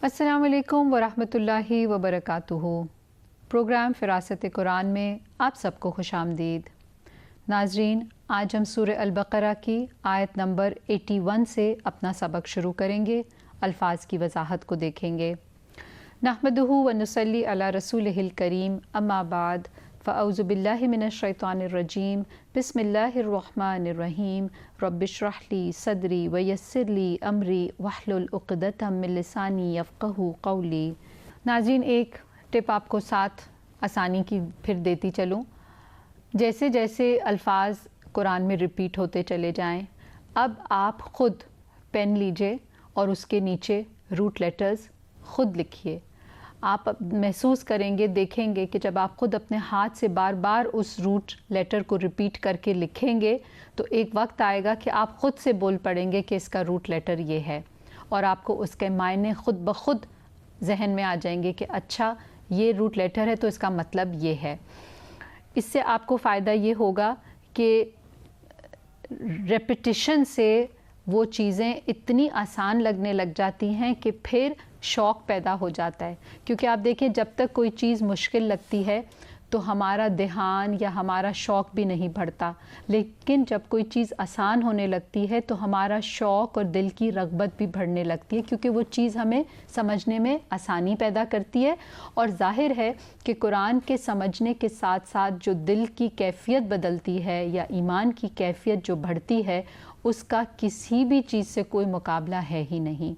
السلام علیکم ورحمۃ اللہ وبرکاتہ۔ پروگرام فراست قرآن میں آپ سب کو خوش آمدید۔ ناظرین، آج ہم سورہ البقرہ کی آیت نمبر 81 سے اپنا سبق شروع کریں گے۔ الفاظ کی وضاحت کو دیکھیں گے۔ نحمدہ ونصلی علی رسولہ الکریم، اما بعد، فاعوذ باللہ من الشیطان الرجیم، بسم اللہ الرحمن الرحیم، رب اشرح لی صدری ویسر لی امری واحلل عقدۃ من لسانی یفقہوا قولی۔ ناظرین، ایک ٹپ آپ کو ساتھ آسانی کی پھر دیتی چلوں۔ جیسے جیسے الفاظ قرآن میں ریپیٹ ہوتے چلے جائیں، اب آپ خود پین لیجئے اور اس کے نیچے روٹ لیٹرز خود لکھیے۔ آپ محسوس کریں گے، دیکھیں گے کہ جب آپ خود اپنے ہاتھ سے بار بار اس روٹ لیٹر کو ریپیٹ کر کے لکھیں گے تو ایک وقت آئے گا کہ آپ خود سے بول پڑیں گے کہ اس کا روٹ لیٹر یہ ہے، اور آپ کو اس کے معنی خود بخود ذہن میں آ جائیں گے کہ اچھا یہ روٹ لیٹر ہے تو اس کا مطلب یہ ہے۔ اس سے آپ کو فائدہ یہ ہوگا کہ ریپیٹیشن سے وہ چیزیں اتنی آسان لگنے لگ جاتی ہیں کہ پھر شوق پیدا ہو جاتا ہے۔ کیونکہ آپ دیکھیں، جب تک کوئی چیز مشکل لگتی ہے تو ہمارا دھیان یا ہمارا شوق بھی نہیں بڑھتا، لیکن جب کوئی چیز آسان ہونے لگتی ہے تو ہمارا شوق اور دل کی رغبت بھی بڑھنے لگتی ہے، کیونکہ وہ چیز ہمیں سمجھنے میں آسانی پیدا کرتی ہے۔ اور ظاہر ہے کہ قرآن کے سمجھنے کے ساتھ ساتھ جو دل کی کیفیت بدلتی ہے یا ایمان کی کیفیت جو بڑھتی ہے، اس کا کسی بھی چیز سے کوئی مقابلہ ہے ہی نہیں۔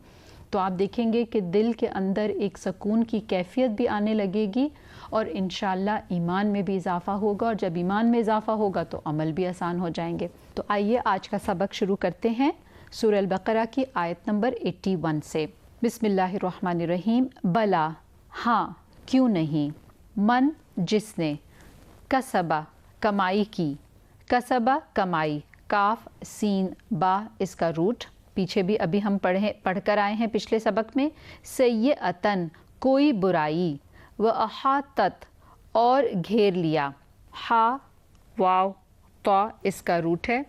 تو آپ دیکھیں گے کہ دل کے اندر ایک سکون کی کیفیت بھی آنے لگے گی، اور انشاءاللہ ایمان میں بھی اضافہ ہوگا، اور جب ایمان میں اضافہ ہوگا تو عمل بھی آسان ہو جائیں گے۔ تو آئیے آج کا سبق شروع کرتے ہیں سورہ البقرہ کی آیت نمبر 81 سے۔ بسم اللہ الرحمن الرحیم۔ بلا، ہاں، کیوں نہیں، من، جس نے، کسبہ، کمائی کی، کسبہ، کمائی، کاف سین با اس کا روٹ پیچھے بھی ابھی ہم پڑھ کر آئے ہیں پچھلے سبق میں۔ سیئۃً، کوئی برائی، وَأَحَاطَتْ، اور گھیر لیا، ہا واو طا اس کا روٹ ہے،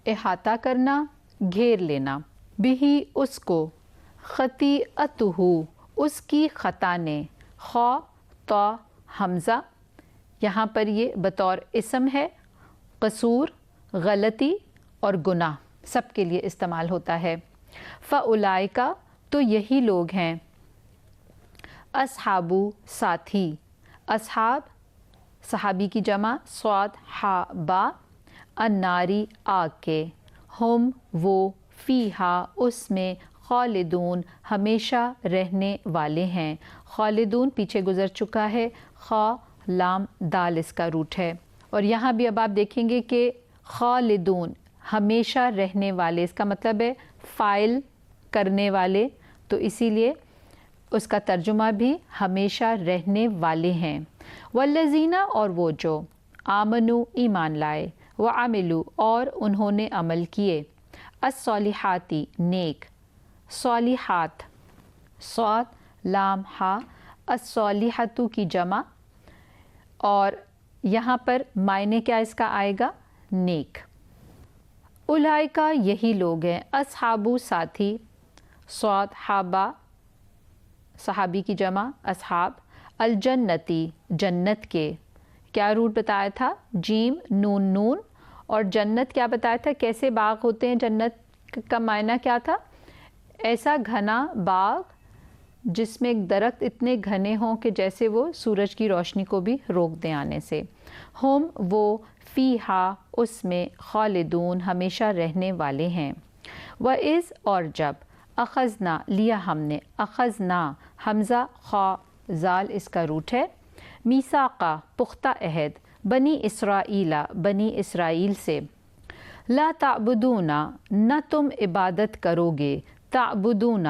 احاطہ کرنا، گھیر لینا، بہی اس کو، خطیئتہ اس کی خطا نے، خا طا حمزہ، یہاں پر یہ بطور اسم ہے، قصور، غلطی اور گناہ سب کے لیے استعمال ہوتا ہے۔ فَأُولَئِکَ، تو یہی لوگ ہیں، اصحابو، ساتھی، اصحاب صحابی کی جمع، صاد ہا با، الناری آگ کے، ہم وہ، فیہا اس میں، خالدون ہمیشہ رہنے والے ہیں۔ خالدون پیچھے گزر چکا ہے، خا لام دال اس کا روٹ ہے، اور یہاں بھی اب آپ دیکھیں گے کہ خالدون ہمیشہ رہنے والے، اس کا مطلب ہے فائل کرنے والے، تو اسی لیے اس کا ترجمہ بھی ہمیشہ رہنے والے ہیں۔ والذین، اور وہ جو، آمنو ایمان لائے، وعملو اور انہوں نے عمل کیے، الصالحاتی نیک، صالحات صاد لام ہا، الصالحتو کی جمع، اور یہاں پر معنی کیا اس کا آئے گا، نیک۔ اولئکا یہی لوگ ہیں، اصحابو ساتھی، صاد حابا صحابی کی جمع، اصحاب، الجنتی جنت کے، کیا روٹ بتایا تھا، جیم نون نون، اور جنت کیا بتایا تھا، کیسے باغ ہوتے ہیں، جنت کا معنی کیا تھا، ایسا گھنا باغ جس میں درخت اتنے گھنے ہوں کہ جیسے وہ سورج کی روشنی کو بھی روک دیں آنے سے۔ ہم وہ، فیہا اس میں، خالدون ہمیشہ رہنے والے ہیں۔ وَإِذْ اور جب، اخذنا لیا ہم نے، اخذنا حمزہ خا زال اس کا روٹ ہے، میثاقا پختہ عہد، بنی اسرائیل بنی اسرائیل سے، لا تعبدون نہ تم عبادت کرو گے، تعبدون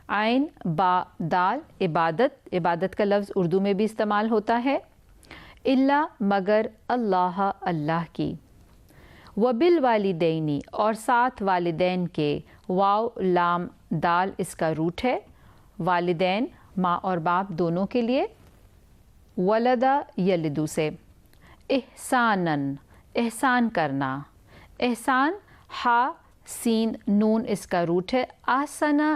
عین با دال عبادت، عبادت کا لفظ اردو میں بھی استعمال ہوتا ہے، الا مگر اللہ اللہ کی، وبالوالدین اور ساتھ والدین کے، واو لام دال اس کا روٹ ہے، والدین ماں اور باپ دونوں کے لیے، ولدا یلدو سے، احساناً احسان کرنا، احسان ہا سین نون اس کا روٹ ہے، آسنا